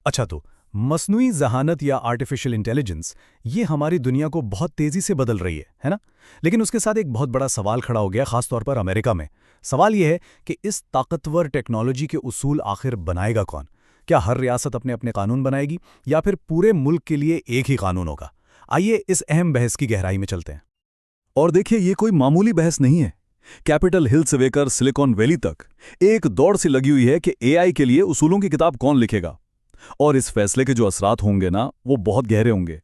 अच्छा तो मस्नुई ज़हानत या आर्टिफिशियल इंटेलिजेंस ये हमारी दुनिया को बहुत तेज़ी से बदल रही है ना? लेकिन उसके साथ एक बहुत बड़ा सवाल खड़ा हो गया, ख़ास तौर पर अमेरिका में। सवाल ये है कि इस ताकतवर टेक्नोलॉजी के उसूल आखिर बनाएगा कौन? क्या हर रियासत अपने अपने कानून बनाएगी या फिर पूरे मुल्क के लिए एक ही कानून होगा? आइए इस अहम बहस की गहराई में चलते हैं। और देखिए, ये कोई मामूली बहस नहीं है। कैपिटल हिल से लेकर सिलिकॉन वैली तक एक दौड़ सी लगी हुई है कि एआई के लिए उसूलों की किताब कौन लिखेगा। और इस फैसले के जो असरात होंगे ना, वो बहुत गहरे होंगे।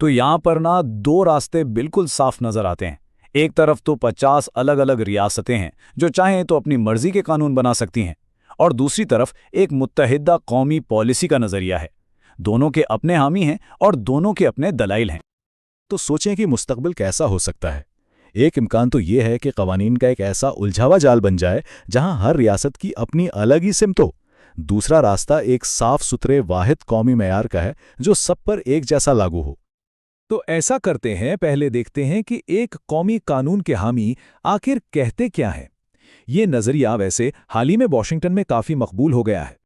तो यहां पर ना दो रास्ते बिल्कुल साफ नजर आते हैं। एक तरफ तो 50 अलग अलग रियासतें हैं जो चाहें तो अपनी मर्जी के कानून बना सकती हैं, और दूसरी तरफ एक मुत्तहिदा कौमी पॉलिसी का नजरिया है। दोनों के अपने हामी हैं और दोनों के अपने दलाइल हैं। तो सोचें कि मुस्तकबिल कैसा हो सकता है। एक इम्कान तो ये है कि कवानीन का एक ऐसा उलझावा जाल बन जाए जहां हर रियासत की अपनी अलग ही सिमत हो। दूसरा रास्ता एक साफ सुथरे वाहिद कौमी मेयार का है जो सब पर एक जैसा लागू हो। तो ऐसा करते हैं, पहले देखते हैं कि एक कौमी कानून के हामी आखिर कहते क्या हैं। ये नज़रिया वैसे हाल ही में वॉशिंगटन में काफ़ी मकबूल हो गया है।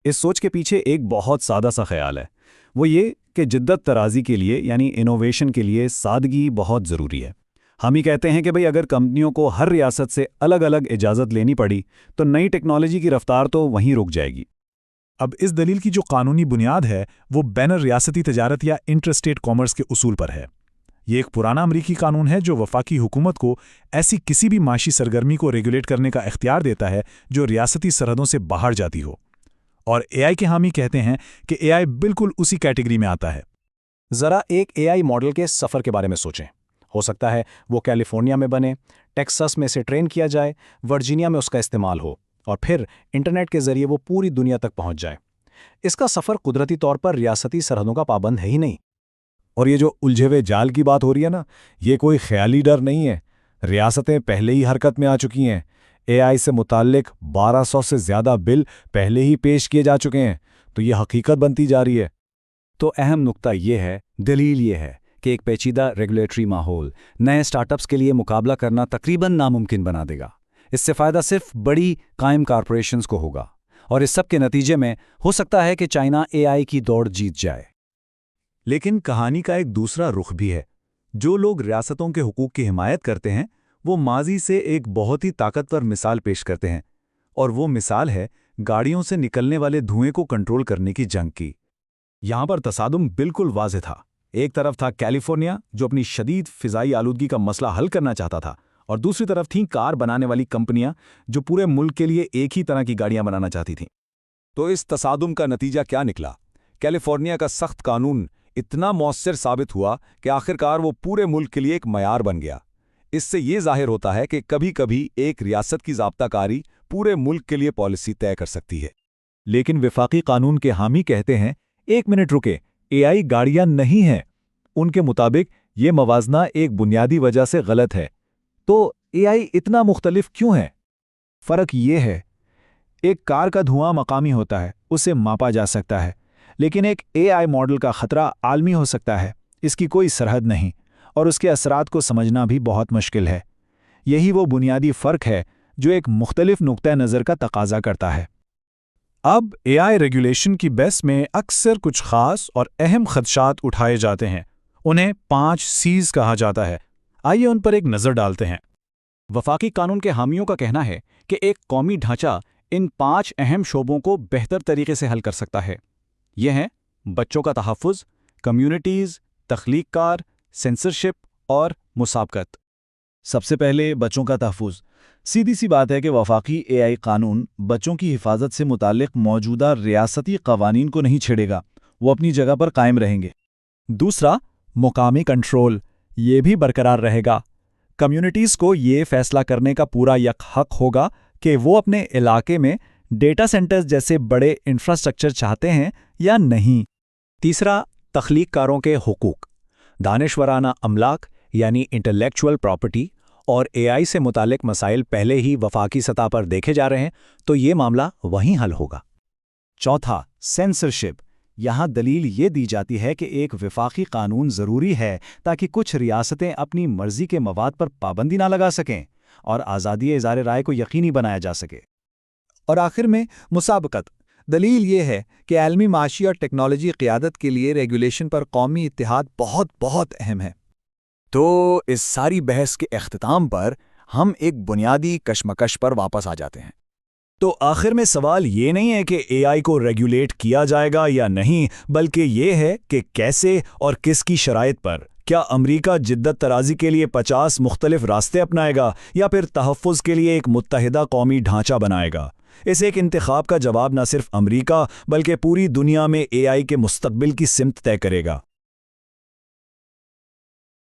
इस सोच के पीछे एक बहुत सादा सा ख्याल है, वो ये कि जिद्दत तराजी के लिए यानी इनोवेशन के लिए सादगी बहुत ज़रूरी है। हम ही कहते हैं कि भाई अगर कंपनियों को हर रियासत से अलग अलग इजाज़त लेनी पड़ी तो नई टेक्नोलॉजी की रफ्तार तो वहीं रुक जाएगी। अब इस दलील की जो कानूनी बुनियाद है वो बैन रियासती तजारत या इंटरस्टेट कॉमर्स के उसूल पर है। ये एक पुराना अमरीकी कानून है जो वफाकी हुकूमत को ऐसी किसी भी माशी सरगर्मी को रेगुलेट करने का इख्तियार देता है जो रियासती सरहदों से बाहर जाती हो। और एआई के हामी कहते हैं कि एआई बिल्कुल उसी कैटेगरी में आता है। ज़रा एक एआई मॉडल के सफ़र के बारे में सोचें। हो सकता है वो कैलिफोर्निया में बने, टेक्सास में से ट्रेन किया जाए, वर्जीनिया में उसका इस्तेमाल हो और फिर इंटरनेट के जरिए वो पूरी दुनिया तक पहुंच जाए। इसका सफ़र कुदरती तौर पर रियासती सरहदों का पाबंद है ही नहीं। और ये जो उलझे हुए जाल की बात हो रही है ना, ये कोई ख्याली डर नहीं है। रियासतें पहले ही हरकत में आ चुकी हैं। एआई से मुताल्लिक 1200 से ज़्यादा बिल पहले ही पेश किए जा चुके हैं, तो ये हकीकत बनती जा रही है। तो अहम नुक्ता ये है, दलील ये है कि एक पेचीदा रेगुलेटरी माहौल नए स्टार्टअप्स के लिए मुकाबला करना तकरीबन नामुमकिन बना देगा। इससे फ़ायदा सिर्फ बड़ी कायम कॉरपोरेशंस को होगा, और इस सब के नतीजे में हो सकता है कि चाइना एआई की दौड़ जीत जाए। लेकिन कहानी का एक दूसरा रुख भी है। जो लोग रियासतों के हुकूक की हिमायत करते हैं वो माजी से एक बहुत ही ताकतवर मिसाल पेश करते हैं, और वो मिसाल है गाड़ियों से निकलने वाले धुएं को कंट्रोल करने की जंग की। यहां पर तसादुम बिल्कुल वाज़ेह था। एक तरफ था कैलिफोर्निया जो अपनी शदीद फ़िज़ाई आलूदगी का मसला हल करना चाहता था, और दूसरी तरफ थीं कार बनाने वाली कंपनियां जो पूरे मुल्क के लिए एक ही तरह की गाड़ियां बनाना चाहती थीं। तो इस तसादुम का नतीजा क्या निकला? कैलिफोर्निया का सख्त कानून इतना मौसर साबित हुआ कि आखिरकार वो पूरे मुल्क के लिए एक मयार बन गया। इससे ये जाहिर होता है कि कभी कभी एक रियासत की ज़ाब्ताकारी पूरे मुल्क के लिए पॉलिसी तय कर सकती है। लेकिन विफाकी कानून के हामी कहते हैं, एक मिनट रुके, एआई गाड़ियां नहीं हैं। उनके मुताबिक ये मवाजना एक बुनियादी वजह से गलत है। तो एआई इतना मुख्तलिफ क्यों है? फ़र्क ये है, एक कार का धुआं मकामी होता है, उसे मापा जा सकता है, लेकिन एक एआई मॉडल का खतरा आलमी हो सकता है। इसकी कोई सरहद नहीं, और उसके असरात को समझना भी बहुत मुश्किल है। यही वो बुनियादी फ़र्क है जो एक मुख्तलिफ नुक्ता नज़र का तकाजा करता है। अब एआई रेगुलेशन की बहस में अक्सर कुछ ख़ास और अहम खदशात उठाए जाते हैं। उन्हें 5 C's कहा जाता है। आइए उन पर एक नज़र डालते हैं। वफाकी कानून के हामियों का कहना है कि एक कौमी ढांचा इन 5 अहम शोबों को बेहतर तरीके से हल कर सकता है। ये हैं बच्चों का तहफ़्फ़ुज़, कम्युनिटीज़, तख्लीक़कार, सेंसरशिप और मुसाबकत। सबसे पहले बच्चों का तहफ़्फ़ुज़। सीधी सी बात है कि वफाकी एआई कानून बच्चों की हिफाजत से मुताल्लिक़ मौजूदा रियासती क़वानीन को नहीं छेड़ेगा, वो अपनी जगह पर कायम रहेंगे। दूसरा, मुकामी कंट्रोल, ये भी बरकरार रहेगा। कम्युनिटीज़ को ये फैसला करने का पूरा हक होगा कि वो अपने इलाके में डेटा सेंटर्स जैसे बड़े इंफ्रास्ट्रक्चर चाहते हैं या नहीं। तीसरा, तख्लीक़कारों के हुकूक, दानिशवराना अमलाक यानी इंटेलेक्चुअल प्रॉपर्टी और एआई से मुतालिक मसाइल पहले ही वफाकी सतह पर देखे जा रहे हैं, तो ये मामला वहीं हल होगा। चौथा, सेंसरशिप। यहाँ दलील ये दी जाती है कि एक वफाकी कानून ज़रूरी है ताकि कुछ रियासतें अपनी मर्जी के मवाद पर पाबंदी ना लगा सकें और आज़ादी इज़हार राय को यकीनी बनाया जा सके। और आखिर में मुसाबकत। دلیل یہ ہے کہ عالمی معاشی اور ٹیکنالوجی قیادت کے لیے ریگولیشن پر قومی اتحاد بہت بہت اہم ہے۔ تو اس ساری بحث کے اختتام پر ہم ایک بنیادی کشمکش پر واپس آ جاتے ہیں۔ تو آخر میں سوال یہ نہیں ہے کہ اے آئی کو ریگولیٹ کیا جائے گا یا نہیں، بلکہ یہ ہے کہ کیسے اور کس کی شرائط پر۔ کیا امریکہ جدت ترازی کے لیے 50 مختلف راستے اپنائے گا یا پھر تحفظ کے لیے ایک متحدہ قومی ڈھانچہ بنائے گا؟ اس ایک انتخاب کا جواب نہ صرف امریکہ بلکہ پوری دنیا میں اے آئی کے مستقبل کی سمت طے کرے گا۔